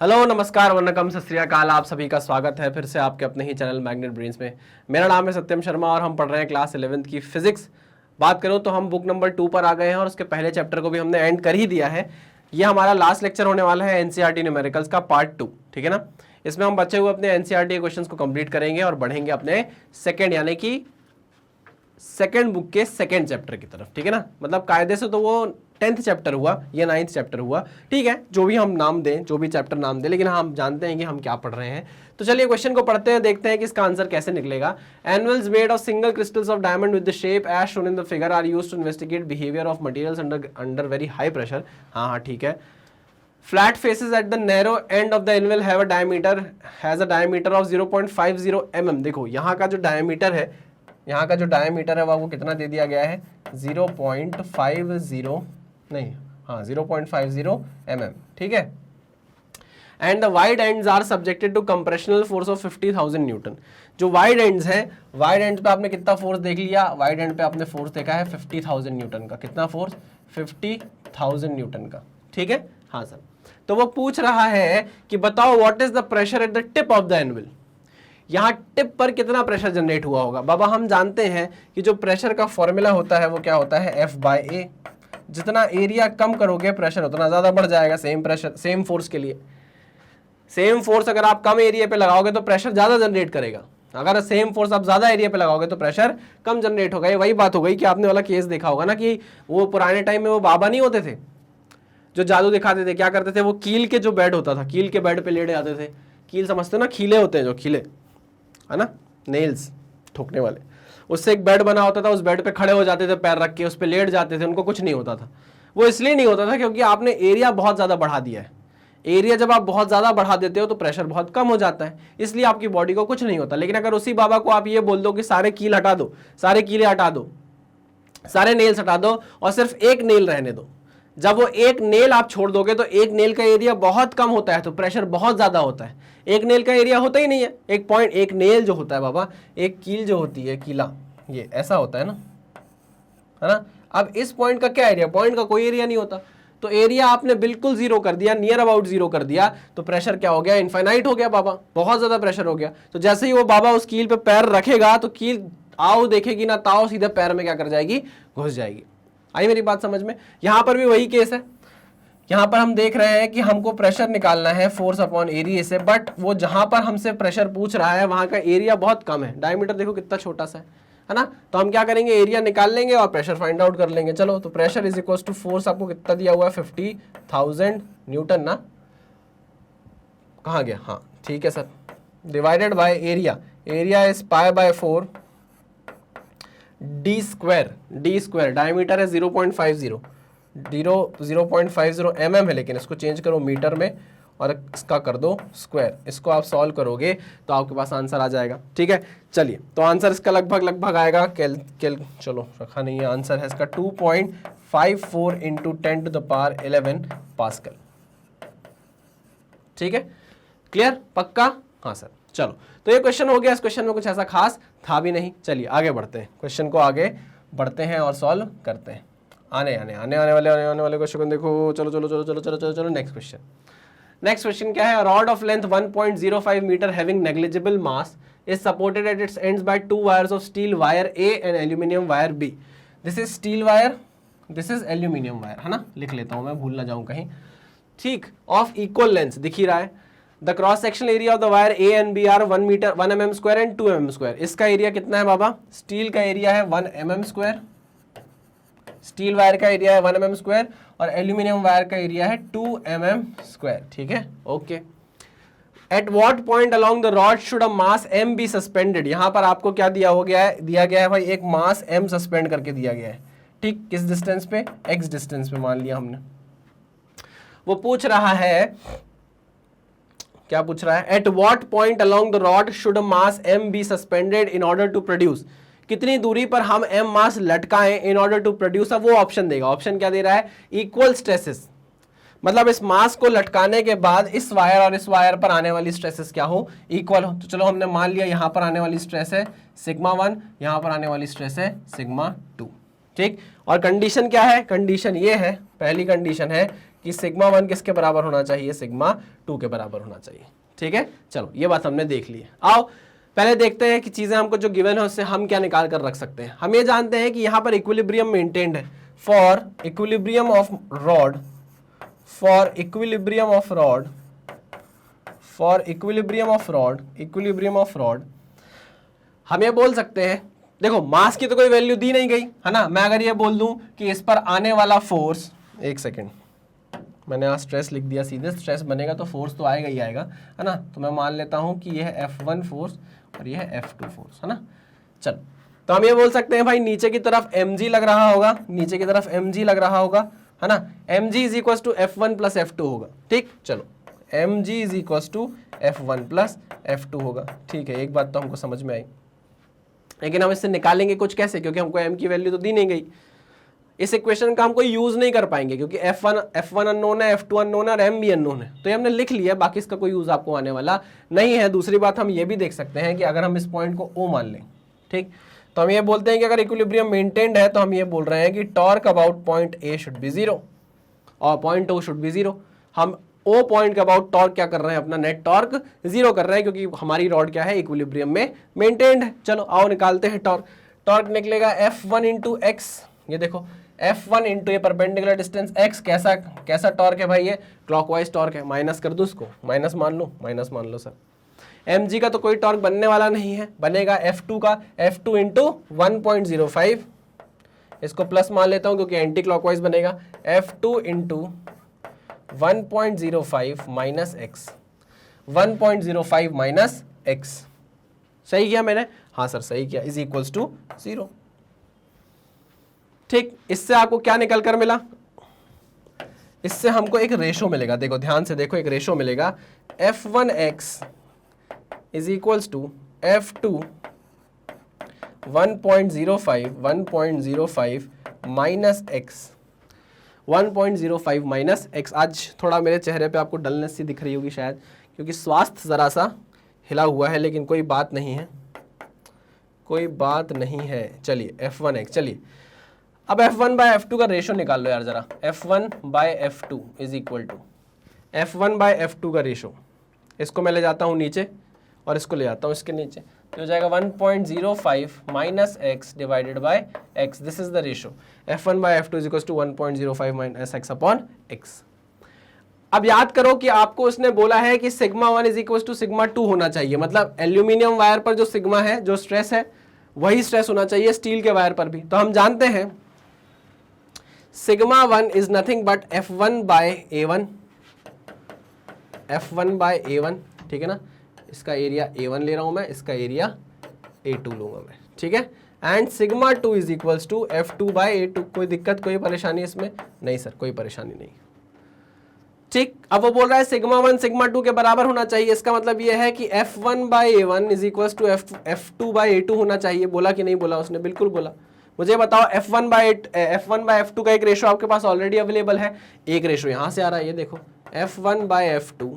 Hello, नमस्कार, वन्नकम, सत श्री अकाल। आप सभी का स्वागत है फिर से आपके अपने ही चैनल मैग्नेट ब्रेन्स में। मेरा नाम है सत्यम शर्मा और हम पढ़ रहे हैं क्लास 11th की फिजिक्स। बात करूं तो हम बुक नंबर 2 पर आ गए हैं और उसके पहले चैप्टर को भी हमने एंड कर ही दिया है। ये हमारा लास्ट लेक्चर होने वाला है एनसीईआरटी न्यूमेरिकल्स का पार्ट 2, ठीक है ना। इसमें हम बचे हुए अपने एनसीईआरटी क्वेश्चन को कंप्लीट करेंगे और बढ़ेंगे अपने सेकेंड यानी कि सेकेंड बुक के सेकेंड चैप्टर की तरफ, ठीक है ना। मतलब कायदे से तो वो 10th चैप्टर हुआ, ये 9th चैप्टर हुआ, ठीक है। जो भी हम नाम दें, जो भी चैप्टर नाम दें, लेकिन हम जानते हैं कि हम क्या पढ़ रहे हैं। तो चलिए क्वेश्चन को पढ़ते हैं, देखते हैं कि इसका आंसर कैसे निकलेगा। Anvils made of single crystals of diamond with the shape as shown in the figure are used to investigate behaviour of materials under very high pressure. हाँ, ठीक है। Flat faces at the narrow end of the anvil have a diameter of 0.50 mm। देखो यहाँ का जो diameter है, यहाँ का जो डायमीटर है वो कितना दे दिया गया है, 0.50 नहीं, हाँ 0.50 mm, ठीक है। And the wide ends are subjected to compressional force of 50,000 newton. जो वाइड एंड्स हैं, वाइड एंड पे आपने कितना फोर्स देख लिया, वाइड एंड पे आपने फोर्स देखा है 50,000 न्यूटन का। कितना फोर्स? 50,000 न्यूटन का, ठीक है। हाँ सर, तो वो पूछ रहा है कि बताओ what is the pressure at the tip of the anvil. यहाँ टिप पर कितना प्रेशर जनरेट हुआ होगा। बाबा हम जानते हैं कि जो प्रेशर का फॉर्मूला होता है वो क्या होता है, F/A। जितना एरिया कम करोगे प्रेशर उतना ज्यादा बढ़ जाएगा। सेम प्रेशर सेम फोर्स के लिए, सेम फोर्स अगर आप कम एरिया पे लगाओगे तो प्रेशर ज्यादा जनरेट करेगा, अगर सेम फोर्स आप ज्यादा एरिया पे लगाओगे तो प्रेशर कम जनरेट होगा। ये वही बात हो गई कि आपने वाला केस देखा होगा ना कि वो पुराने टाइम में वो बाबा नहीं होते थे जो जादू दिखाते थे, क्या करते थे वो कील के जो बेड होता था, कील के बेड पे लेट जाते थे। कील समझते हो ना, खीले होते हैं जो खीले, है ना, नेल्स ठोकने वाले, उससे एक बेड बना होता था। उस बेड पे खड़े हो जाते थे, पैर रख के उस पे लेट जाते थे, उनको कुछ नहीं होता था। वो इसलिए नहीं होता था क्योंकि आपने एरिया बहुत ज़्यादा बढ़ा दिया है। एरिया जब आप बहुत ज़्यादा बढ़ा देते हो तो प्रेशर बहुत कम हो जाता है, इसलिए आपकी बॉडी को कुछ नहीं होता। लेकिन अगर उसी बाबा को आप ये बोल दो कि सारे कील हटा दो, सारे कीले हटा दो, सारे नेल्स हटा दो और सिर्फ एक नेल रहने दो, जब वो एक नेल आप छोड़ दोगे तो एक नेल का एरिया बहुत कम होता है, तो प्रेशर बहुत ज्यादा होता है। एक नेल का एरिया होता ही नहीं है, एक नेल जो होता है बाबा, एक कील जो होती है, कीला, ये ऐसा होता है ना, है ना। अब इस पॉइंट का क्या एरिया, पॉइंट का कोई एरिया नहीं होता, तो एरिया आपने बिल्कुल जीरो कर दिया, नियर अबाउट जीरो कर दिया, तो प्रेशर क्या हो गया, इनफाइनाइट हो गया बाबा, बहुत ज्यादा प्रेशर हो गया। तो जैसे ही वो बाबा उस कील पे पैर रखेगा तो कील आओ देखेगी ना ताओ, सीधे पैर में क्या कर जाएगी, घुस जाएगी। आई मेरी बात समझ में? यहां पर भी वही केस है। यहां पर हम देख रहे हैं कि हमको प्रेशर निकालना है फोर्स अपॉन एरिया से, बट वो जहां पर हमसे प्रेशर पूछ रहा है वहां का एरिया बहुत कम है, डायमीटर देखो कितना छोटा सा है ना। तो हम क्या करेंगे, एरिया निकाल लेंगे और प्रेशर फाइंड आउट कर लेंगे। चलो, तो pressure is equal to force आपको कितना दिया हुआ है, 50,000 न्यूटन ना, कहाँ गया, हाँ ठीक है sir, divided by area, area is π/4 D square, diameter है 0.50 mm है, लेकिन इसको चेंज करो मीटर में और इसका कर दो स्क्वायर। इसको आप सॉल्व करोगे तो आपके पास आंसर आ जाएगा, ठीक है। चलिए, तो आंसर इसका लगभग आएगा, चलो रखा नहीं है, आंसर है इसका 2.54 इंटू 10⁻11 पास्कल, ठीक है। क्लियर, पक्का? हाँ सर। चलो, तो ये क्वेश्चन हो गया। इस क्वेश्चन में कुछ ऐसा खास था भी नहीं। चलिए आगे बढ़ते हैं, क्वेश्चन को आगे बढ़ते हैं और सॉल्व करते हैं। आने वाले क्वेश्चन को देखो। चलो नेक्स्ट क्वेश्चन क्या है। Rod of length 1.05 metre having negligible mass is supported at its ends by 2 wires of steel wire A and aluminium wire B. This is steel wire, this is aluminium wire, है ना। लिख लेता हूं मैं, भूल ना जाऊं कहीं, ठीक। ऑफ इक्वल लेंथ दिख ही रहा है। The cross sectional area of the wire A and B are 1 mm square and 2 mm square. इसका एरिया कितना है बाबा, स्टील का एरिया है 1 mm स्क्वायर, स्टील वायर का एरिया है 1 mm स्क्वायर और एल्यूमिनियम वायर का एरिया है 2 mm स्क्वायर, ठीक है, okay. At what point along the rod should a mass m be suspended. यहां पर आपको क्या दिया गया है भाई, एक मास m सस्पेंड करके दिया गया है, ठीक। किस डिस्टेंस पे, x डिस्टेंस पे मान लिया हमने। वो पूछ रहा है, क्या पूछ रहा है, at what point along the rod should mass m be suspended in order to produce. कितनी दूरी पर हम m मास लटकाएं इन ऑर्डर टू प्रोड्यूस। अब वो ऑप्शन देगा, ऑप्शन क्या दे रहा है, इक्वल स्ट्रेसेस, मतलब इस मास को लटकाने के बाद इस वायर और इस वायर पर आने वाली स्ट्रेसेस क्या हो, इक्वल हो। तो चलो हमने मान लिया यहां पर आने वाली स्ट्रेस है σ1, यहां पर आने वाली स्ट्रेस है σ2, ठीक। और कंडीशन क्या है, कंडीशन ये है, पहली कंडीशन है कि सिग्मा 1 किसके बराबर होना चाहिए, सिग्मा 2 के बराबर होना चाहिए। ठीक है, चलो ये बात हमने देख ली है। आओ पहले देखते हैं कि चीजें हमको जो गिवन है उससे हम क्या निकाल कर रख सकते हैं। हम ये जानते हैं कि यहां पर इक्विलिब्रियम मेंटेन्ड है for equilibrium of rod, for equilibrium of rod, for equilibrium of rod, equilibrium of rod. हम ये बोल सकते हैं, देखो मास की तो कोई वैल्यू दी नहीं गई है ना। मैं अगर ये बोल दूं कि इस पर आने वाला फोर्स, एक सेकेंड, मैंने यहाँ स्ट्रेस लिख दिया, सीधे स्ट्रेस बनेगा तो फोर्स तो आएगा ही आएगा, है ना। तो मैं मान लेता हूं कि यह है F1 फोर्स और यह है F2 फोर्स, है ना। चलो, तो हम ये बोल सकते हैं भाई नीचे की तरफ mg लग रहा होगा, नीचे की तरफ mg लग रहा होगा, है ना। mg is equal to F1 plus F2 होगा। ठीक, चलो mg is equal to F1 plus F2 होगा। ठीक है, एक बात तो हमको समझ में आई, लेकिन हम इससे निकालेंगे कुछ कैसे, क्योंकि हमको m की वैल्यू तो दी नहीं गई। इस इक्वेशन का हम कोई यूज नहीं कर पाएंगे क्योंकि F1 अननोन है, F2 अननोन है और m भी अननोन है। तो ये हमने लिख लिया, बाकी इसका कोई यूज आपको आने वाला नहीं है। दूसरी बात हम ये भी देख सकते हैं कि अगर हम इस पॉइंट को O मान लें, ठीक, तो हम ये बोलते हैं कि अगर इक्विलिब्रियम मेंटेन्ड है तो हम ये बोल रहे हैं कि torque about point A should be 0 और पॉइंट O शुड बी 0। हम O पॉइंट के अबाउट टॉर्क क्या कर रहे हैं, अपना नेट टॉर्क 0 कर रहे हैं क्योंकि हमारी रॉड क्या है, इक्विलिब्रियम में मेंटेन्ड है। चलो आओ निकालते हैं टॉर्क। टॉर्क निकलेगा F1 इंटू एक्स, ये देखो F1 इंटू ये परपेंडिकुलर डिस्टेंस x, कैसा टॉर्क है भाई, ये क्लॉकवाइज टॉर्क है। माइनस कर दो इसको, माइनस मान लो, माइनस मान लो सर। mg का तो कोई टॉर्क बनने वाला नहीं है, बनेगा F2 का, F2 इंटू 1.05, इसको प्लस मान लेता हूं क्योंकि एंटी क्लॉकवाइज बनेगा। F2 into 1.05 minus x, 1.05 minus x, सही किया मैंने, हाँ सर सही किया, इज इक्वल्स टू 0। ठीक, इससे आपको क्या निकल कर मिला, इससे हमको एक रेशो मिलेगा। देखो ध्यान से देखो, एक रेशो मिलेगा, F1x is equals to F2 1.05 minus x, 1.05 minus x. आज थोड़ा मेरे चेहरे पे आपको डलनेस सी दिख रही होगी शायद, क्योंकि स्वास्थ्य ज़रा सा हिला हुआ है, लेकिन कोई बात नहीं है, कोई बात नहीं है। चलिए F1x, चलिए अब F1 बाय F2 का रेशो निकाल लो यार जरा। F1 by F2 is equal to F1 by F2 का रेशो, इसको मैं ले जाता हूँ नीचे और इसको ले जाता हूँ इसके नीचे, तो हो जाएगा 1.05 minus x divided by x, this is the ratio. F1 by F2 is equal to 1.05 minus x upon x. अब याद करो कि आपको उसने बोला है कि sigma 1 is equal to sigma 2 होना चाहिए, मतलब एल्यूमिनियम वायर पर जो सिग्मा है, जो स्ट्रेस है, वही स्ट्रेस होना चाहिए स्टील के वायर पर भी। तो हम जानते हैं sigma 1 is nothing but F1 by A1, F1 by A1, ठीक है ना। इसका एरिया A1 ले रहा हूं मैं, इसका एरिया A2 लूंगा मैं, ठीक है। And sigma 2 is equals to F2 by A2। कोई दिक्कत, कोई परेशानी इसमें नहीं सर, कोई परेशानी नहीं, ठीक। अब वो बोल रहा है सिग्मा 1 सिग्मा 2 के बराबर होना चाहिए, इसका मतलब ये है कि F1 by A1 is equals to F2 by A2 होना चाहिए। बोला कि नहीं बोला उसने, बिल्कुल बोला। मुझे बताओ F1 बाय F2 का एक रेशो आपके पास ऑलरेडी अवेलेबल है, एक रेशो यहां से आ रहा है, ये देखो F1 by F2,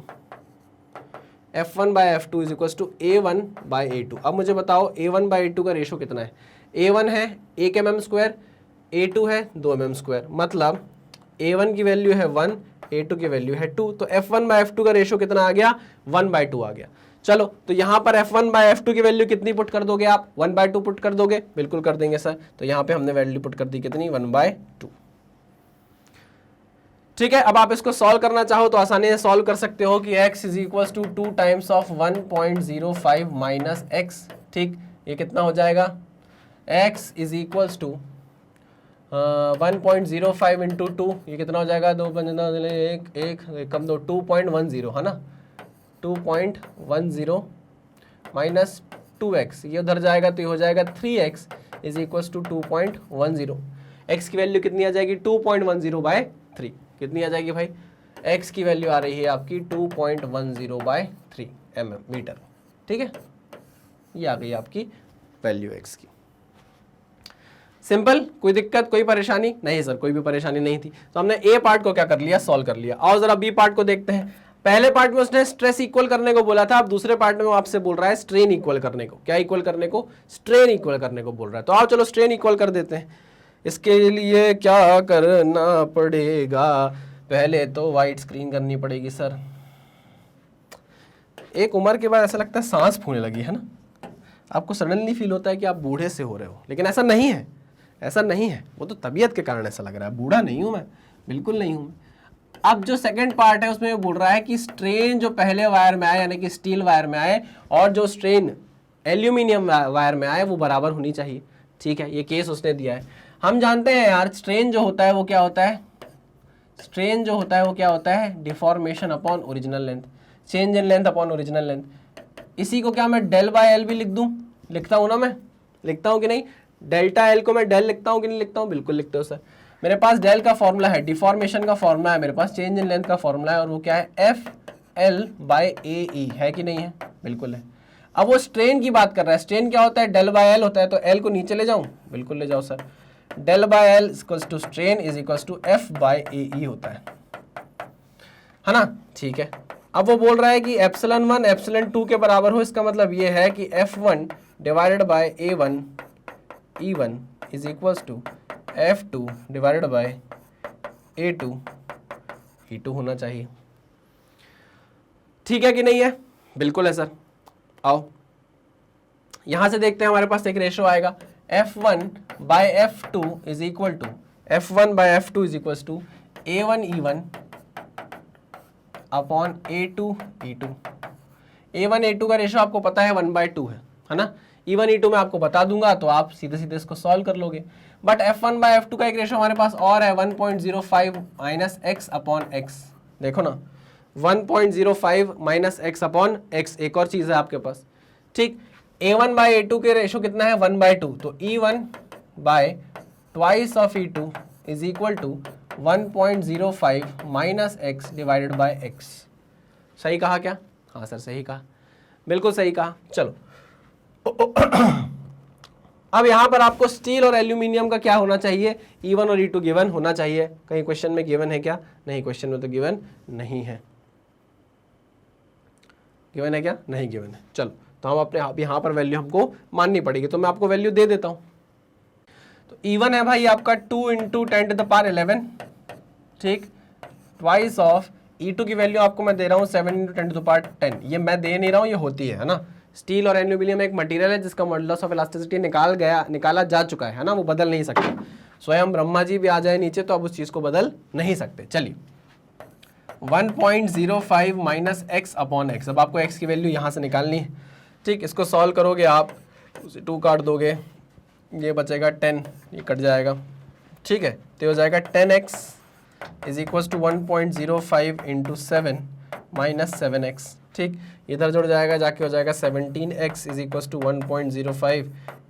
F1 by F2 is equal to A1 by A2। अब मुझे बताओ A1 बाय A2 का रेशो कितना है। A1 है 1 mm स्क्वायर, A2 है 2 mm स्क्वायर, मतलब A1 की वैल्यू है 1, A2 की वैल्यू है 2, तो F1 बाय F2 का रेशो कितना आ गया, 1/2 आ गया। चलो, तो यहां पर F1 बाय F2 की वैल्यू कितनी पुट कर दोगे आप, 1/2 पुट कर दोगे, बिल्कुल कर देंगे सर। तो यहां पे हमने वैल्यू पुट कर दी कितनी, 1/2, ठीक है। अब आप इसको सॉल्व करना चाहो तो आसानी से सॉल्व कर सकते हो कि x is equal to 2 times of 1.05 minus x, ठीक। ये कितना हो जाएगा, x is equal to 1.05 into 2, ये कितना हो जाएगा, 2 1 कम 2, 2.10 है ना, 2.10 माइनस 2x, ये उधर जाएगा तो ये हो जाएगा 3x is equal to 2.10। x की वैल्यू कितनी आ जाएगी, 2.10 बाय 3, कितनी आ जाएगी भाई, x की वैल्यू आ रही है आपकी 2.10 बाय 3 mm मीटर, ठीक है। ये आ गई आपकी वैल्यू x की। सिंपल, कोई दिक्कत, कोई परेशानी नहीं सर, कोई भी परेशानी नहीं थी। तो हमने ए पार्ट को क्या कर लिया, सॉल्व कर लिया। और जरा बी पार्ट को देखते हैं। पहले पार्ट में उसने स्ट्रेस इक्वल करने को बोला था, अब दूसरे पार्ट में वो आपसे बोल रहा है स्ट्रेन इक्वल करने को। क्या इक्वल करने को, स्ट्रेन इक्वल करने को बोल रहा है। तो आओ चलो स्ट्रेन इक्वल कर देते हैं। इसके लिए क्या करना पड़ेगा, पहले तो वाइट स्क्रीन करनी पड़ेगी सर। एक उम्र के बाद ऐसा लगता है सांस फूलने लगी है ना, आपको सडनली फील होता है कि आप बूढ़े से हो रहे हो, लेकिन ऐसा नहीं है, ऐसा नहीं है, वो तो तबीयत के कारण ऐसा लग रहा है। बूढ़ा नहीं हूं मैं, बिल्कुल नहीं हूं मैं। अब जो सेकंड पार्ट है उसमें बोल रहा है कि स्ट्रेन जो पहले वायर में आए यानी कि स्टील वायर में आए और जो स्ट्रेन एल्यूमिनियम वायर में आए वो बराबर होनी चाहिए। ठीक है, ये केस उसने दिया है। हम जानते हैं यार स्ट्रेन जो होता है वो क्या होता है, स्ट्रेन जो होता है वो क्या होता है, deformation upon original length, change in length upon original length. इसी को क्या मैं डेल बाय एल भी लिख दूं, लिखता हूं ना, मैं लिखता हूं कि नहीं, डेल्टा एल को मैं डेल लिखता हूं कि नहीं लिखता हूं, बिल्कुल लिखते हो सर। मेरे पास डेल का फॉर्मूला है, डिफॉर्मेशन का फॉर्मूला है, मेरे पास चेंज इन लेंथ का फॉर्मूला है, और वो क्या है, एफ एल बाय ए ई, है कि नहीं है, बिल्कुल है। अब वो स्ट्रेन की बात कर रहा है, स्ट्रेन क्या होता है, डेल बाय एल होता है, तो एल को नीचे ले जाऊं, बिल्कुल ले जाओ sir. Del by L equals to strain is equals to F by A E होता है ना, ठीक है। अब वो बोल रहा है कि एप्सिलॉन 1 एप्सिलॉन 2 के बराबर हो, इसका मतलब ये है कि F1 divided by A1 E1 is equals to F2 divided by A2 E2 होना चाहिए। ठीक है कि नहीं है, बिल्कुल है सर। आओ यहां से देखते हैं, हमारे पास एक रेशो आएगा, F1 by F2 is equal to F1 by F2 is equals to A1 E1 upon A2 E2। A1 A2 का रेशो आपको पता है 1/2 है ना। E1 E2 मैं आपको बता दूंगा तो आप सीधे सीधे इसको सॉल्व कर लोगे। बट F1 बाय F2 का एक रेशो हमारे पास और है 1.05 माइनस एक्स अपॉन एक्स। देखो ना 1.05 माइनस एक्स अपॉन एक्स, एक और चीज है आपके पास। ठीक, A1 बाय A2 के रेशो कितना है 1/2, तो E1 by twice of E2 is equal to 1.05 minus x divided by x. सही कहा क्या? हाँ सर सही कहा, बिल्कुल सही कहा। चलो अब यहां पर आपको स्टील और एल्यूमिनियम का क्या होना चाहिए, E1 और E2 गिवन होना चाहिए। कहीं क्वेश्चन में गिवन है क्या? नहीं, क्वेश्चन में तो गिवन नहीं है। गिवन है क्या? नहीं गिवन है। चलो तो हम अपने अब यहां पर वैल्यू हमको माननी पड़ेगी, तो मैं आपको वैल्यू दे देता हूं। तो E1 है भाई आपका 2 × 10⁻11, ठीक, ट्वाइस ऑफ E2 की वैल्यू आपको मैं दे रहा हूँ 7 × 10⁻10। ये मैं दे नहीं रहा हूँ, ये होती है ना। स्टील और एल्यूमिनियम एक मटेरियल है जिसका मॉडुलस ऑफ इलास्टिसिटी निकाला जा चुका है ना, वो बदल नहीं सकते। स्वयं ब्रह्मा जी भी आ जाए नीचे तो अब उस चीज को बदल नहीं सकते। चलिए 1.05 माइनस एक्स अपॉन एक्स, अब आपको एक्स की वैल्यू यहाँ से निकालनी है। ठीक, इसको सॉल्व करोगे आप, उसे 2 काट दोगे, ये बचेगा 10, ये कट जाएगा। ठीक है, तो हो जाएगा 10x is equal to 1.05 into 7 minus 7x। ठीक, इधर जुड़ जाएगा, जाके हो जाएगा 17x is equal to 1.05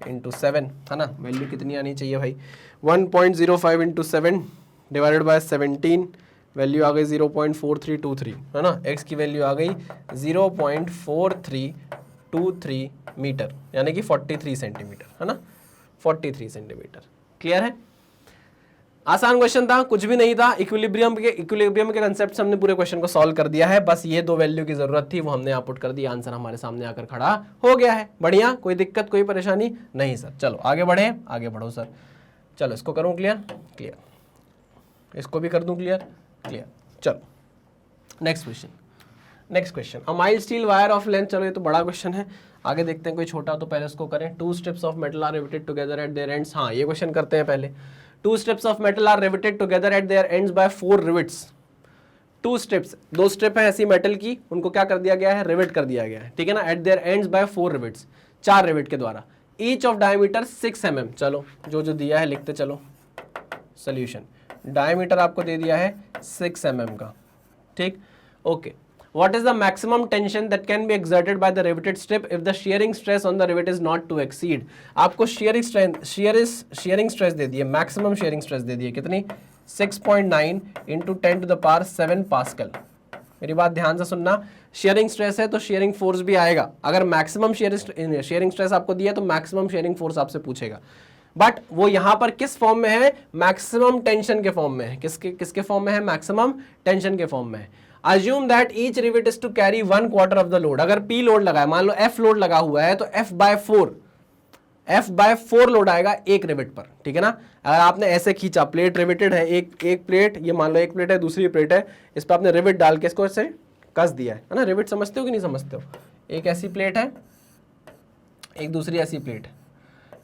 into 7, है ना। वैल्यू कितनी आनी चाहिए भाई, 1.05 इंटू 7 डिवाइडेड बाय 17, वैल्यू आ गई 0.4323, है ना। x की वैल्यू आ गई 0.4323 मीटर, यानी कि 43 सेंटीमीटर, है ना, 43 सेंटीमीटर। क्लियर है? आसान क्वेश्चन था, कुछ भी नहीं था। इक्विलिब्रियम के कंसेप्ट से हमने पूरे क्वेश्चन को सॉल्व कर दिया है। बस ये 2 वैल्यू की जरूरत थी, वो हमने यहाँ पुट कर दी, आंसर हमारे सामने आकर खड़ा हो गया है। बढ़िया, कोई दिक्कत कोई परेशानी नहीं सर। चलो आगे बढ़े, आगे बढ़ो सर। चलो इसको करूँ क्लियर, क्लियर, इसको भी कर दूं क्लियर, क्लियर। चलो next question, a mild steel wire of length. चलो ये तो बड़ा क्वेश्चन है, आगे देखते हैं कोई छोटा, तो पहले इसको करें। 2 strips of metal are riveted together at their ends. हाँ ये क्वेश्चन करते हैं पहले। 2 strips of metal are riveted together at their ends by 4 rivets. 2 strips, 2 strip है ऐसी मेटल की, उनको क्या कर दिया गया है, रिवेट कर दिया गया है, ठीक है ना। Eight their ends by 4 rivets, 4 rivet के द्वारा। Each of diameter 6 mm। चलो जो जो दिया है लिखते चलो। सोल्यूशन, डायमीटर आपको दे दिया है 6 mm का, ठीक, okay. What is the maximum tension that can be exerted by the riveted strip if the shearing stress on the rivet is not to exceed? आपको shearing stress दे दी है, maximum shearing stress दे दी है, कितनी, 6.9 into 10 to the power 7 pascal. मेरी बात ध्यान से सुनना, shearing stress है तो shearing force भी आएगा। अगर maximum shearing stress आपको दिया तो maximum shearing force आपसे पूछेगा, बट वो यहां पर किस फॉर्म में है, मैक्सिमम टेंशन के फॉर्म में है। किसके फॉर्म में है, मैक्सिमम टेंशन के फॉर्म में है। Assume that each rivet is to carry 1/4 of the load। अगर P लोड लगा है, मान लो F लोड लगा हुआ है, तो F/4 F/4 लोड आएगा एक रिवेट पर, ठीक है ना। अगर आपने ऐसे खींचा, प्लेट रिवेटेड है, एक प्लेट, ये मान लो एक प्लेट है, दूसरी प्लेट है, इस पर आपने रिवेट डाल के इसको ऐसे कस दिया है ना। रिवेट समझते हो कि नहीं समझते हो? एक ऐसी प्लेट है, एक दूसरी ऐसी प्लेट है,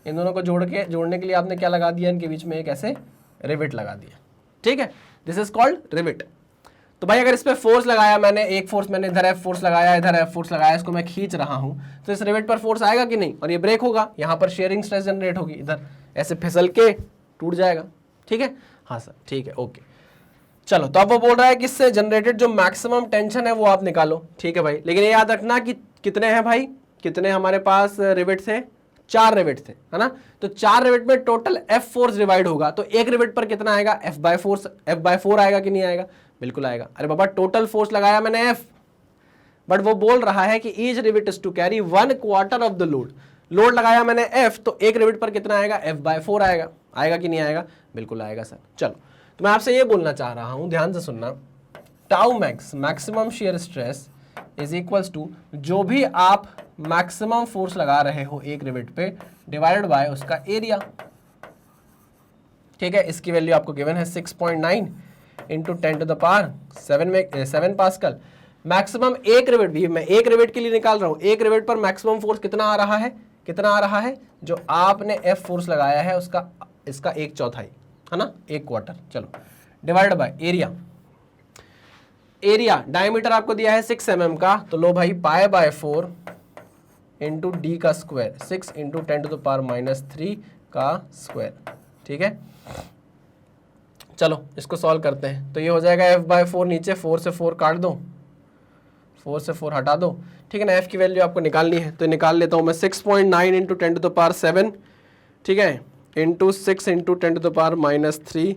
इन दोनों को जोड़ने के लिए आपने क्या लगा दिया, इनके बीच में एक ऐसे रिवेट लगा दिया, ठीक है। This is called rivet. तो भाई अगर इस पे फोर्स लगाया मैंने, एक फोर्स मैंने इधर F फोर्स लगाया, इधर F फोर्स लगाया, इसको मैं खींच रहा हूं, तो इस रिवेट पर फोर्स आएगा कि नहीं, और ये ब्रेक होगा, यहां पर शेयरिंग स्ट्रेस जनरेट होगी, इधर ऐसे फिसल के टूट जाएगा, ठीक है। हाँ सर, ठीक है, ओके। चलो, तो अब वो बोल रहा है कि इससे जनरेटेड जो मैक्सिमम टेंशन है वो आप निकालो, ठीक है भाई। लेकिन ये याद रखना कि कितने हैं भाई, कितने हमारे पास रिवेट थे, 4 रिवेट थे, है ना। तो 4 रिवेट में टोटल F फोर्स डिवाइड होगा, तो एक रिवेट पर कितना आएगा, F/4 आएगा कि नहीं आएगा, बिल्कुल आएगा। अरे बाबा टोटल फोर्स लगाया मैंने F, बट वो बोल रहा है कि each rivet is to carry 1/4 of the load. Load लगाया मैंने F, तो एक रिवेट पर कितना आएगा, F/4 आएगा। आएगा कि नहीं आएगा, बिल्कुल आएगा सर। चलो, तो मैं आपसे ये बोलना चाह रहा हूं, ध्यान से सुनना, tau max, maximum shear stress is equals to, जो भी आप मैक्सिमम फोर्स लगा रहे हो एक रिवेट पे, डिवाइडेड बाय उसका एरिया, ठीक है। इसकी वैल्यू आपको गिवन है 6.9 इंटू 10⁻7 में 7 पास्कल। मैक्सिमम एक रिवेट भी मैं एक रिवेट के लिए निकाल रहा हूं, एक रिवेट पर मैक्सिमम फोर्स कितना आ रहा है, कितना आ रहा है, जो आपने F फोर्स लगाया है उसका, इसका 1/4, है ना, 1/4। चलो, divided by area, area diameter आपको दिया है 6 mm का, तो लो भाई π/4 इंटू डी का स्क्वायर, 6 इंटू 10⁻³ का स्क्वायर, ठीक है। चलो इसको सॉल्व करते हैं, तो ये हो जाएगा F/4, नीचे 4 से 4 काट दो, 4 से 4 हटा दो, ठीक है ना। F की वैल्यू आपको निकालनी है, तो निकाल लेता हूँ मैं। 6.9 इंटू 10⁻7, ठीक है, इंटू 6 इंटू 10⁻³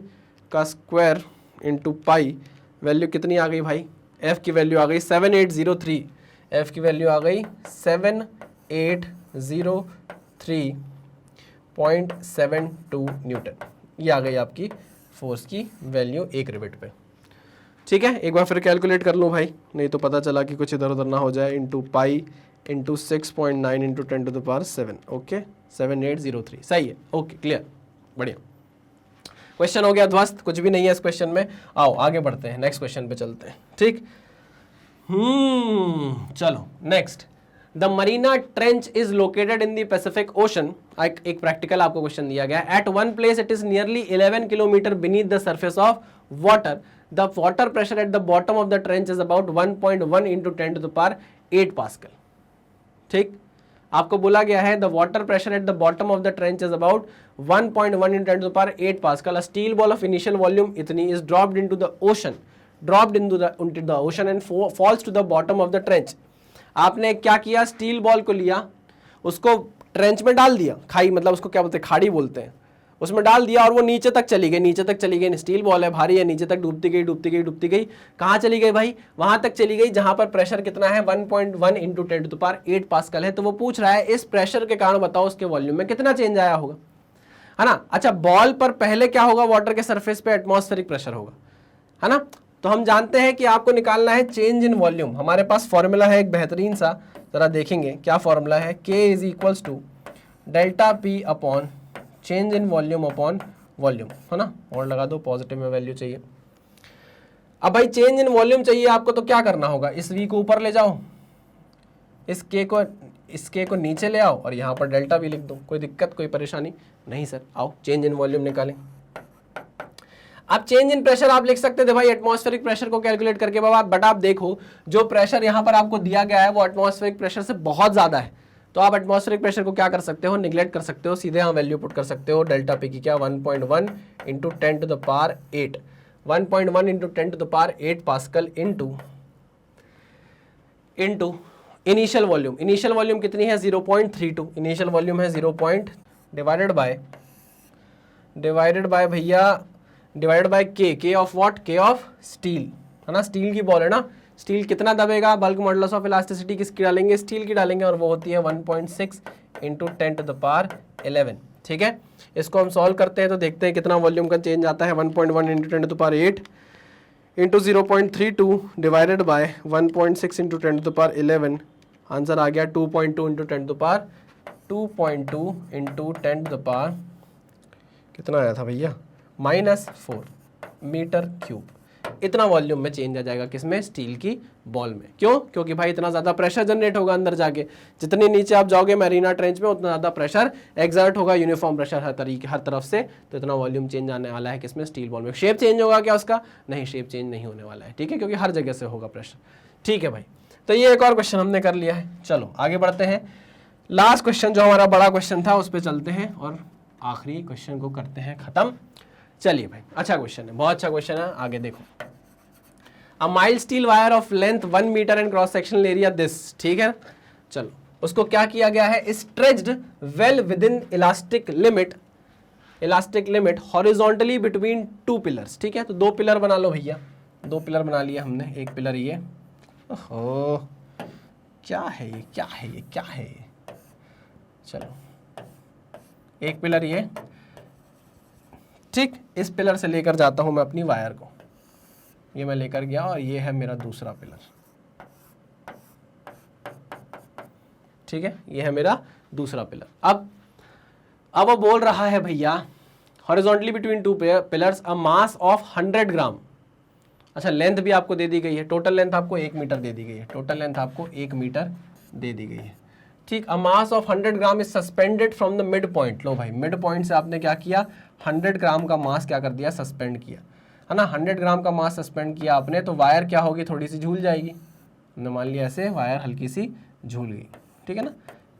का स्क्वायर इंटू पाई, वैल्यू कितनी आ गई भाई, F की वैल्यू आ गई 7803, F की वैल्यू आ गई 7803.72 न्यूटन। ये आ गई आपकी फोर्स की वैल्यू एक रिवेट पे, ठीक है। एक बार फिर कैलकुलेट कर लूँ भाई, नहीं तो पता चला कि कुछ इधर उधर ना हो जाए। Into pi into 6.9 into 10⁻7, okay, 7803, सही है, ओके, क्लियर, बढ़िया। क्वेश्चन हो गया ध्वस्त, कुछ भी नहीं है इस क्वेश्चन में। आओ आगे बढ़ते हैं, नेक्स्ट क्वेश्चन पे चलते हैं, ठीक। चलो next, the Mariana trench is located in the Pacific Ocean. एक प्रैक्टिकल आपको क्वेश्चन दिया गया, at one place it is nearly 11 kilometre beneath the surface of water, the water pressure at the bottom of the trench is about 1.1 into 10⁸ pascal, ठीक। आपको बोला गया है the water pressure at the bottom of the trench is about 1.1 into 10⁸ pascal, a steel ball of initial volume इतनी is dropped into the ocean, dropped into the ocean and falls to the bottom of the trench. आपने क्या किया, steel ball को लिया, उसको trench में डाल दिया, खाई मतलब उसको क्या बोलते हैं, खाड़ी बोलते हैं, उसमें डाल दिया और वो नीचे तक चली गई, नीचे तक चली गई। स्टील बॉल है, भारी है, नीचे तक डूबती गई, डूबती गई, डूबती गई। कहाँ चली गई भाई, वहां तक चली गई जहां पर प्रेशर कितना है, 1.1 इंटू 10⁸ पास्कल है। तो वो पूछ रहा है इस प्रेशर के कारण बताओ उसके वॉल्यूम में कितना चेंज आया होगा, है ना। अच्छा, बॉल पर पहले क्या होगा, वाटर के सरफेस पे एटमॉस्फेरिक प्रेशर होगा, है ना। तो हम जानते हैं कि आपको निकालना है चेंज इन वॉल्यूम। हमारे पास फॉर्मूला है एक बेहतरीन सा, जरा देखेंगे क्या फॉर्मूला है, K is equals to delta P upon change in volume upon volume, है ना। और लगा दो, पॉजिटिव में वैल्यू चाहिए। अब भाई चेंज इन वॉल्यूम चाहिए आपको, तो क्या करना होगा, इस V को ऊपर ले जाओ, इस K को नीचे ले आओ और यहाँ पर डेल्टा V लिख दो। कोई दिक्कत, कोई परेशानी नहीं सर। आओ चेंज इन वॉल्यूम निकालें। आप चेंज इन प्रेशर आप लिख सकते थे भाई एटमॉस्फेरिक प्रेशर को कैलकुलेट करके बाबा, बट आप देखो जो प्रेशर यहाँ पर आपको दिया गया है वो एटमॉस्फेरिक प्रेशर से बहुत ज्यादा है। तो आप एटमॉस्फेरिक प्रेशर को क्या कर सकते हो, निगलेक्ट कर सकते हो, सीधे यहाँ वैल्यू पुट कर सकते हो। डेल्टा पी की क्या, 1.1 into 10⁸, 1.1 into 10⁸ pascal into initial volume. Initial volume कितनी है, 0.32। इनिशियल वॉल्यूम है 0. डिवाइडेड बाय भैया, divided by K of what, K of steel, है ना। स्टील की बॉल है ना, स्टील कितना दबेगा, बल्क मॉडुलस ऑफ इलास्टिसिटी किसकी डालेंगे, स्टील की डालेंगे, और वो होती है 1.6 इंटू 10⁻11, ठीक है। इसको हम सॉल्व करते हैं तो देखते हैं कितना वॉल्यूम का चेंज आता है। 1.1 into 10⁸ into 0.32 divided by 1.6 into 10⁻11, answer आ गया 2.2 into 10⁻ 2.2 into 10 to the power कितना आया था भैया, -4 मीटर क्यूब। इतना वॉल्यूम में चेंज आ जाएगा किसमें, स्टील की बॉल में। क्यों? क्योंकि भाई इतना ज़्यादा प्रेशर जनरेट होगा अंदर जाके, जितने नीचे आप जाओगे मैरीना ट्रेंच में उतना ज़्यादा प्रेशर एक्सर्ट होगा, यूनिफॉर्म प्रेशर हर तरफ से, तो इतना वॉल्यूम चेंज आने वाला है किसमें, स्टील बॉल में। शेप चेंज होगा क्या उसका? नहीं, शेप चेंज नहीं होने वाला है, ठीक है, क्योंकि हर जगह से होगा प्रेशर। ठीक है भाई, तो ये एक और क्वेश्चन हमने कर लिया है। चलो आगे बढ़ते हैं, लास्ट क्वेश्चन जो हमारा बड़ा क्वेश्चन था उस पर चलते हैं और आखिरी क्वेश्चन को करते हैं खत्म। चलिए भाई, अच्छा क्वेश्चन है, बहुत अच्छा क्वेश्चन है, आगे देखो। A mild steel wire of length 1 metre and cross sectional area this, ठीक है। चलो उसको क्या किया गया है, stretched well within elastic limit horizontally between 2 pillars, ठीक है। तो 2 पिलर बना लो भैया, 2 पिलर बना लिया हमने, एक पिलर ये, ओहो क्या है ये, क्या है ये, क्या है ये, चलो एक पिलर ये, ठीक। इस पिलर से लेकर जाता हूं मैं अपनी वायर को, ये मैं लेकर गया और ये है मेरा दूसरा पिलर, ठीक है, ये है मेरा दूसरा पिलर। अब वो बोल रहा है भैया horizontally between 2 pillars a mass of 100 ग्राम। अच्छा, लेंथ भी आपको दे दी गई है, टोटल लेंथ आपको 1 मीटर दे दी गई है, टोटल लेंथ आपको 1 मीटर दे दी गई है, ठीक। A mass of 100 gram is suspended from the mid point. लो भाई, मिड पॉइंट से आपने क्या किया, 100 ग्राम का मास क्या कर दिया, सस्पेंड किया, है ना। 100 ग्राम का मास सस्पेंड किया आपने, तो वायर क्या होगी, थोड़ी सी झूल जाएगी। हमने मान लिया ऐसे वायर हल्की सी झूल गई, ठीक है ना।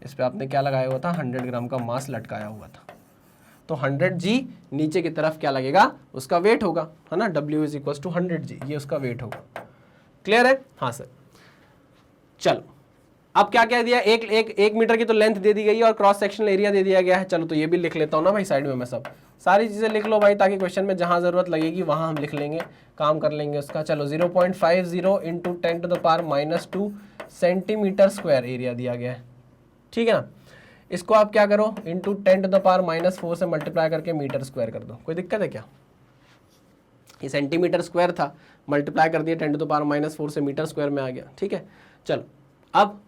इस पर आपने क्या लगाया हुआ था, 100 ग्राम का मास लटकाया हुआ था, तो 100G नीचे की तरफ क्या लगेगा, उसका वेट होगा, है ना। W = 100G, ये उसका वेट होगा। क्लियर है? हाँ सर। चलो अब क्या क्या दिया, एक मीटर की तो लेंथ दे दी गई है और क्रॉस सेक्शनल एरिया दे दिया गया है। चलो तो ये भी लिख लेता हूँ ना भाई साइड में, मैं सब सारी चीज़ें लिख लो भाई, ताकि क्वेश्चन में जहाँ ज़रूरत लगेगी वहाँ हम लिख लेंगे, काम कर लेंगे उसका। चलो 0.50 into 10 to the power -2 centimetre square area दिया गया है, ठीक है ना। इसको आप क्या करो, इंटू 10 टू द पावर -4 से मल्टीप्लाई करके मीटर स्क्वायर कर दो। कोई दिक्कत है क्या? ये सेंटीमीटर स्क्वायर था, मल्टीप्लाई कर दिया 10 टू द पावर -4 से मीटर स्क्वायर में आ गया, ठीक है। चलो अब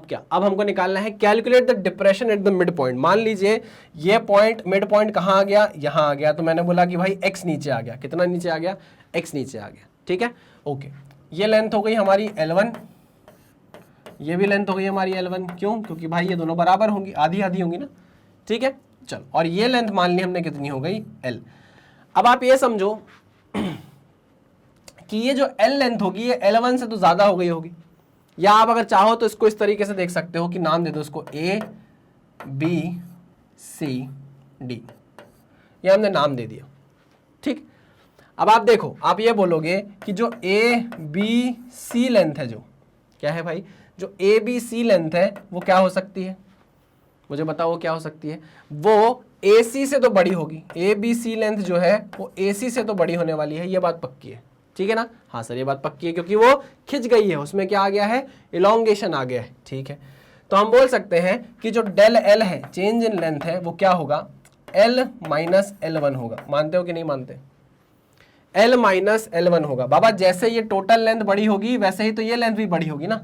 क्या, अब हमको निकालना है calculate the depression at the mid point. मान लीजिए ये पॉइंट, मिड पॉइंट कहाँ आ गया, यहाँ आ गया, तो मैंने बोला कि भाई x नीचे आ गया। कितना नीचे आ गया, x नीचे आ गया, ठीक है, ओके। ये लेंथ हो गई हमारी L1, ये भी लेंथ हो गई हमारी L1, क्यों? क्योंकि भाई ये दोनों बराबर होंगी, आधी आधी होंगी ना, ठीक है। चलो, और ये लेंथ मान ली हमने कितनी हो गई, L। अब आप ये समझो कि ये जो L लेंथ होगी ये L1 से तो ज्यादा हो गई होगी, या आप अगर चाहो तो इसको इस तरीके से देख सकते हो कि नाम दे दो इसको A B C D, ये हमने नाम दे दिया, ठीक। अब आप देखो, आप ये बोलोगे कि जो A B C लेंथ है, जो क्या है भाई, जो A B C लेंथ है वो क्या हो सकती है, मुझे बताओ वो क्या हो सकती है। वो AC से तो बड़ी होगी, A B C लेंथ जो है वो AC से तो बड़ी होने वाली है, ये बात पक्की है, ठीक है ना। हाँ सर, ये बात पक्की है, क्योंकि वो खिंच गई है, उसमें क्या आ गया है, इलोंगेशन आ गया है, ठीक है। तो हम बोल सकते हैं कि जो डेल L है, चेंज इन लेंथ है, वो क्या होगा, L - L1 होगा। मानते हो कि नहीं मानते? L - L1 होगा। बाबा जैसे ये टोटल लेंथ बड़ी होगी वैसे ही तो ये लेंथ भी बड़ी होगी ना,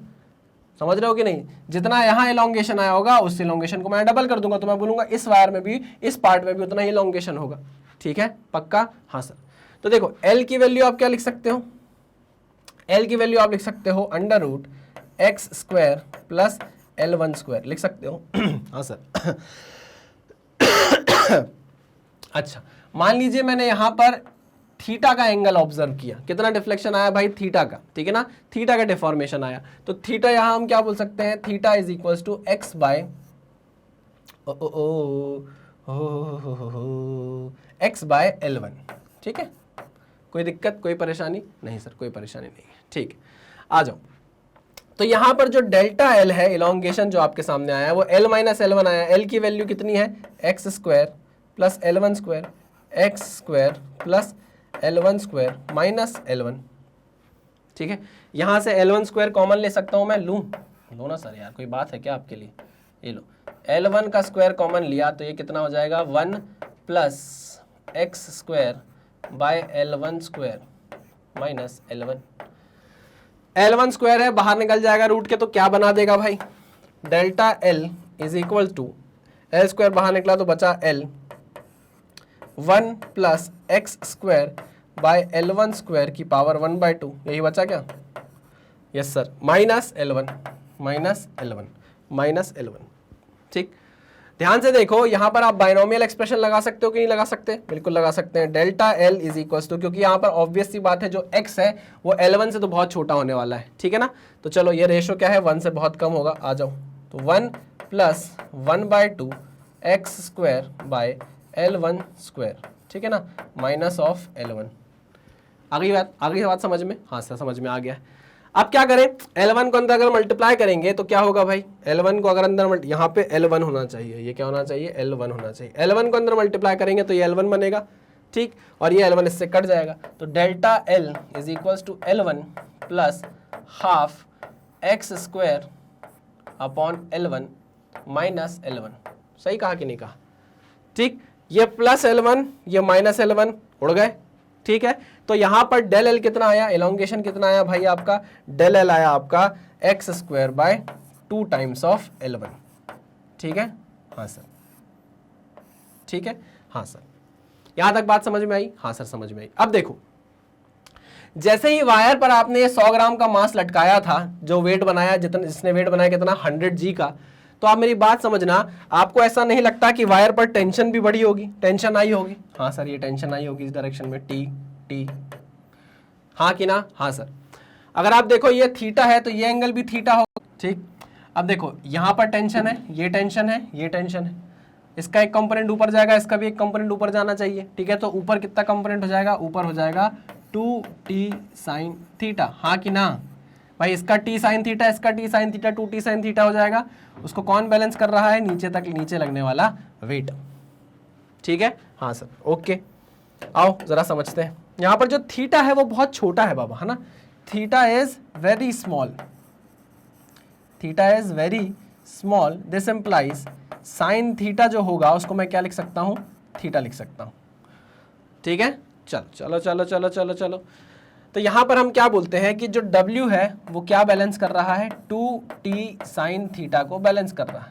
समझ रहे हो कि नहीं। जितना यहाँ इलोंगेशन आया होगा उस इलोंगेशन को मैं डबल कर दूंगा, तो मैं बोलूंगा इस वायर में भी, इस पार्ट में भी उतना ही इलोंगेशन होगा, ठीक है, पक्का। हाँ सर। तो देखो L की वैल्यू आप क्या लिख सकते हो, L की वैल्यू आप लिख सकते हो √x² + L1² लिख सकते हो। हाँ सर। अच्छा, मान लीजिए मैंने यहाँ पर थीटा का एंगल ऑब्जर्व किया, कितना डिफ्लेक्शन आया भाई, थीटा का, ठीक है ना, थीटा का डिफॉर्मेशन आया। तो थीटा यहाँ हम क्या बोल सकते हैं, थीटा = x/L1, ठीक है। कोई दिक्कत, कोई परेशानी नहीं सर, कोई परेशानी नहीं है, ठीक। आ जाओ, तो यहाँ पर जो डेल्टा L है, इलोंगेशन जो आपके सामने आया है, वो L - L1 आया। L की वैल्यू कितनी है, x² + L1², x² + L1² - L1, ठीक है। यहाँ से L1² कॉमन ले सकता हूँ मैं, लूँ, लो ना सर यार, कोई बात है क्या आपके लिए, ये लो, L1 का स्क्वायर कॉमन लिया तो ये कितना हो जाएगा, 1 + x² / L1² - L1। L1² है, बाहर निकल जाएगा रूट के, तो क्या बना देगा भाई, delta L is equal to L square बाहर निकला तो बचा L 1 plus x square by L1 square की पावर 1/2, यही बचा क्या? यस सर, माइनस L1, ठीक। ध्यान से देखो, यहां पर आप बाइनोमियल एक्सप्रेशन लगा सकते हो कि नहीं लगा सकते? बिल्कुल लगा सकते हैं। Delta L is equal to, क्योंकि यहां पर ऑब्वियस सी बात है जो x है वो L1 से तो बहुत छोटा होने वाला है, ठीक है ना। तो चलो ये रेशो क्या है, 1 से बहुत कम होगा, आ जाओ। तो 1 plus 1/2 x square by L1 square, ठीक है ना, माइनस ऑफ L1। आ गई बात समझ में? हाँ सर समझ में आ गया। अब क्या करें, L1 को अंदर अगर मल्टीप्लाई करेंगे तो क्या होगा भाई, L1 को अगर अंदर यहाँ पे L1 होना चाहिए, ये क्या होना चाहिए, L1 होना चाहिए। L1 को अंदर मल्टीप्लाई करेंगे तो ये L1 बनेगा, ठीक, और ये L1 इससे कट जाएगा। तो delta L is equals to L1 plus half x square upon L1 minus L1। सही कहा कि नहीं कहा? ठीक, ये प्लस L1 ये माइनस L1 उड़ गए, ठीक है। तो यहां पर डेल एल कितना आया, एलोंगेशन कितना आया भाई आपका, डेल एल आया आपका x square bye 2 times of L1, ठीक है। हाँ सर, ठीक है, हाँ सर, यहां तक बात समझ में आई? हाँ सर समझ में आई। अब देखो, जैसे ही वायर पर आपने 100 ग्राम का मास लटकाया था, जो वेट बनाया, जिसने वेट बनाया कितना, 100 G का, तो आप मेरी बात समझना, आपको ऐसा नहीं लगता कि वायर पर टेंशन भी बढ़ी होगी, टेंशन आई होगी? हाँ सर, ये टेंशन आई होगी इस डायरेक्शन में, टी, हाँ कि ना? हाँ सर। अगर आप देखो ये थीटा है तो ये एंगल भी थीटा होगा, ठीक। अब देखो यहां पर टेंशन है, ये टेंशन है, ये टेंशन है, इसका एक कंपोनेंट ऊपर जाएगा, इसका भी एक कंपोनेंट ऊपर जाना चाहिए, ठीक है। तो ऊपर कितना कंपोनेंट हो जाएगा, ऊपर हो जाएगा 2t साइन थीटा, हाँ कि ना भाई? इसका t साइन थीटा, इसका t sine theta, 2t sine theta हो जाएगा। उसको कौन बैलेंस कर रहा है, नीचे तक नीचे लगने वाला वेट, ठीक है। हाँ सर, ओके। आओ जरा समझते हैं। यहां पर जो थीटा है वो बहुत छोटा है बाबा, है ना, theta is very small, theta is very small, this implies sine theta जो होगा उसको मैं क्या लिख सकता हूं, थीटा लिख सकता हूं, ठीक है। चलो चलो चलो चलो चलो, तो यहां पर हम क्या बोलते हैं कि जो W है वो क्या बैलेंस कर रहा है, 2t साइन थीटा को बैलेंस कर रहा है,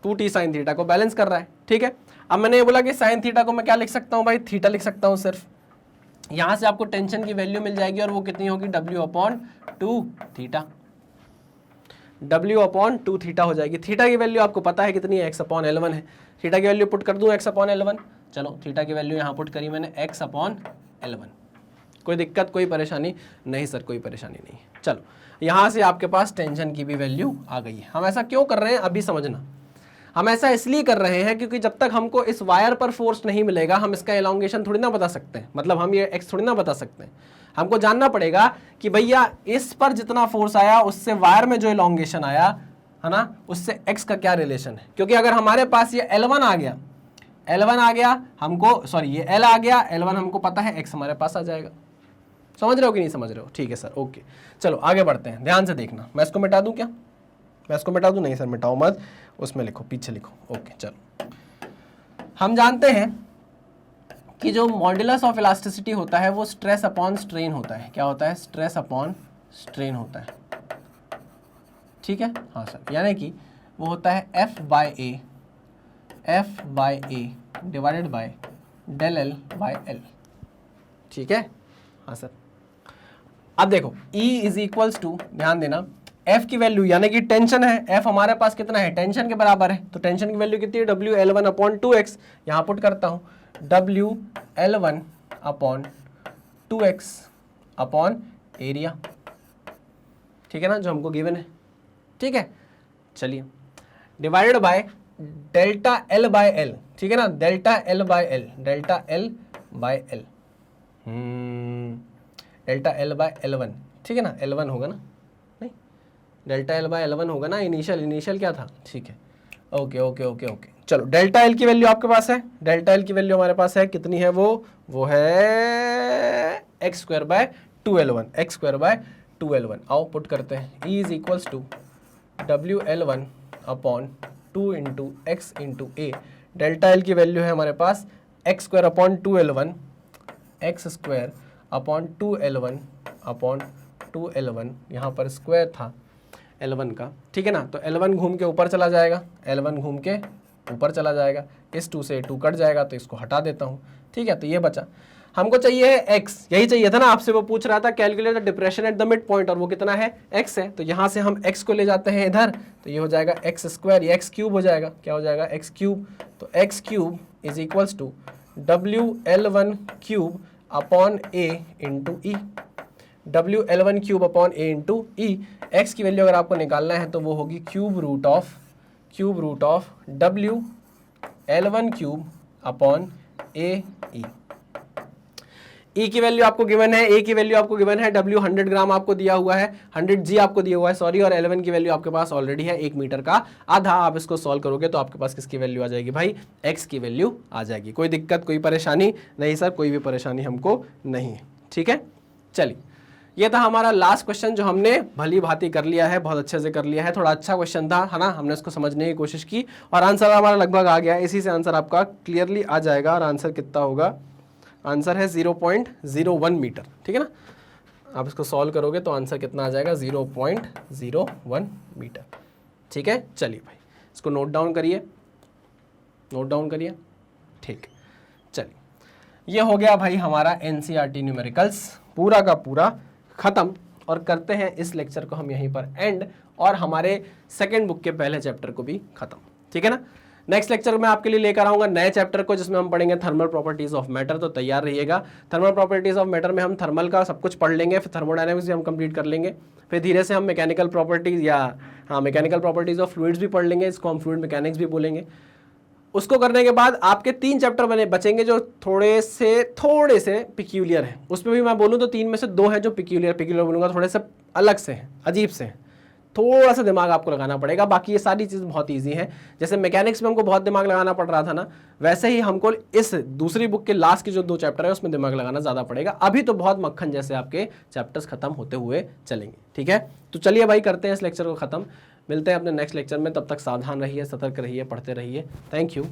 2t साइन थीटा को बैलेंस कर रहा है, ठीक है। अब मैंने ये बोला कि साइन थीटा को मैं क्या लिख सकता हूं भाई, थीटा लिख सकता हूं सिर्फ। यहां से आपको टेंशन की वैल्यू मिल जाएगी और वो कितनी होगी, W/2 थीटा, W/2 थीटा हो जाएगी। थीटा की वैल्यू आपको पता है कितनी है, x/L1 है। थीटा की वैल्यू पुट कर दूं x/L1, चलो थीटा की वैल्यू यहां पुट करी मैंने, x/L1। कोई दिक्कत, कोई परेशानी नहीं सर, कोई परेशानी नहीं। चलो यहां से आपके पास टेंशन की भी वैल्यू आ गई है। हम ऐसा क्यों कर रहे हैं अभी समझना, हम ऐसा इसलिए कर रहे हैं क्योंकि जब तक हमको इस वायर पर फोर्स नहीं मिलेगा हम इसका एलोंगेशन थोड़ी ना बता सकते हैं, मतलब हम ये एक्स थोड़ी ना बता सकते हैं। हमको जानना पड़ेगा कि भैया इस पर जितना फोर्स आया उससे वायर में जो एलोंगेशन आया है ना, उससे एक्स का क्या रिलेशन है। क्योंकि अगर हमारे पास ये L1 आ गया हमको, सॉरी ये L आ गया, L1 हमको पता है, एक्स हमारे पास आ जाएगा। समझ रहे हो कि नहीं समझ रहे हो? ठीक है सर, ओके। चलो आगे बढ़ते हैं, ध्यान से देखना। मैं इसको मिटा दूं क्या, मैं इसको मिटा दूं? नहीं सर मिटाओ मत, उसमें लिखो, पीछे लिखो, ओके। चलो हम जानते हैं कि जो मॉड्यूलस ऑफ इलास्टिसिटी होता है वो स्ट्रेस अपॉन स्ट्रेन होता है। क्या होता है, स्ट्रेस अपॉन स्ट्रेन होता है, ठीक है। हाँ सर, यानी कि वो होता है F/A divided by del L/L, ठीक है। हाँ सर। अब देखो E इज इक्वल्स टू, ध्यान देना, F की वैल्यू यानी कि टेंशन है, F हमारे पास कितना है, टेंशन के बराबर है, तो टेंशन की वैल्यू कितनी है, WL1/2x। यहां पुट करता हूं, WL1/2x अपॉन एरिया, ठीक है ना, जो हमको गिवन है, ठीक है। चलिए डिवाइडेड बाय डेल्टा L/L, ठीक है ना, delta L/L, delta L/L, delta L/L1, ठीक है ना, L1 होगा ना, नहीं डेल्टा L/L1 होगा ना, इनिशियल क्या था, ठीक है, ओके ओके ओके ओके। चलो डेल्टा L की वैल्यू आपके पास है, डेल्टा L की वैल्यू हमारे पास है, कितनी है वो है x²/2L1, x²/2L1। आओ पुट करते हैं, E is equals to WL1/2 into x into A. Delta L की वैल्यू है हमारे पास x²/2L1, x²/2L1/2L1, यहाँ पर स्क्वायर था, L1 का, ठीक है ना। तो L1 घूम के ऊपर चला जाएगा, L1 घूम के ऊपर चला जाएगा, इस 2 से 2 कट जाएगा तो इसको हटा देता हूँ, ठीक है। तो ये बचा, हमको चाहिए है x, यही चाहिए था ना आपसे, वो पूछ रहा था calculate the depression at the mid point, और वो कितना है x है। तो यहाँ से हम x को ले जाते हैं इधर, तो ये हो जाएगा x स्क्वायर, ये x क्यूब हो जाएगा, क्या हो जाएगा x क्यूब। तो x cube is equals to WL1 cube upon a into E, WL1 cube upon a into E. x की वैल्यू अगर आपको निकालना है तो वो होगी cube root of WL1 cube upon a E. E की वैल्यू आपको गिवन है, A की वैल्यू आपको गिवन है, W 100 ग्राम आपको दिया हुआ है, 100 G आपको दिया हुआ है सॉरी, और L1 की वैल्यू आपके पास ऑलरेडी है 1 मीटर का आधा। आप इसको सॉल्व करोगे तो आपके पास किसकी वैल्यू आ जाएगी भाई, X की वैल्यू आ जाएगी। कोई दिक्कत, कोई परेशानी नहीं सर, कोई भी परेशानी हमको नहीं है, ठीक है। चलिए, ये था हमारा लास्ट क्वेश्चन जो हमने भली भांति कर लिया है, बहुत अच्छे से कर लिया है। थोड़ा अच्छा क्वेश्चन था, है ना, हमने इसको समझने की कोशिश की और आंसर हमारा लगभग आ गया। इसी से आंसर आपका क्लियरली आ जाएगा, और आंसर कितना होगा, आंसर है 0.01 मीटर, ठीक है ना। आप इसको सॉल्व करोगे तो आंसर कितना आ जाएगा, 0.01 मीटर, ठीक है। चलिए भाई, इसको नोट डाउन करिए, ठीक। चलिए, ये हो गया भाई हमारा NCERT न्यूमेरिकल्स पूरा का पूरा खत्म, और करते हैं इस लेक्चर को हम यहीं पर एंड, और हमारे सेकेंड बुक के पहले चैप्टर को भी खत्म, ठीक है ना। नेक्स्ट लेक्चर में आपके लिए लेकर आऊंगा नए चैप्टर को, जिसमें हम पढ़ेंगे थर्मल प्रॉपर्टीज ऑफ मैटर, तो तैयार रहिएगा। थर्मल प्रॉपर्टीज ऑफ मैटर में हम थर्मल का सब कुछ पढ़ लेंगे, फिर थर्मोडायनेमिक्स भी हम कंप्लीट कर लेंगे, फिर धीरे से हम mechanical properties mechanical properties of fluids भी पढ़ लेंगे, इसको हम फ्लूइड मैकेनिक्स भी बोलेंगे। उसको करने के बाद आपके 3 चैप्टर बचेंगे जो थोड़े से पिक्यूलियर हैं। उसमें भी मैं बोलूँ तो 3 में से 2 हैं जो पिक्यूलियर बोलूँगा, थोड़े से अलग से हैं, अजीब से हैं, थोड़ा सा दिमाग आपको लगाना पड़ेगा। बाकी ये सारी चीज़ बहुत इजी है। जैसे मैकेनिक्स में हमको बहुत दिमाग लगाना पड़ रहा था ना, वैसे ही हमको इस दूसरी बुक के लास्ट के जो 2 चैप्टर है उसमें दिमाग लगाना ज़्यादा पड़ेगा। अभी तो बहुत मक्खन जैसे आपके चैप्टर्स खत्म होते हुए चलेंगे, ठीक है। तो चलिए भाई, करते हैं इस लेक्चर को ख़त्म, मिलते हैं अपने नेक्स्ट लेक्चर में। तब तक सावधान रहिए, सतर्क रहिए, पढ़ते रहिए। Thank you.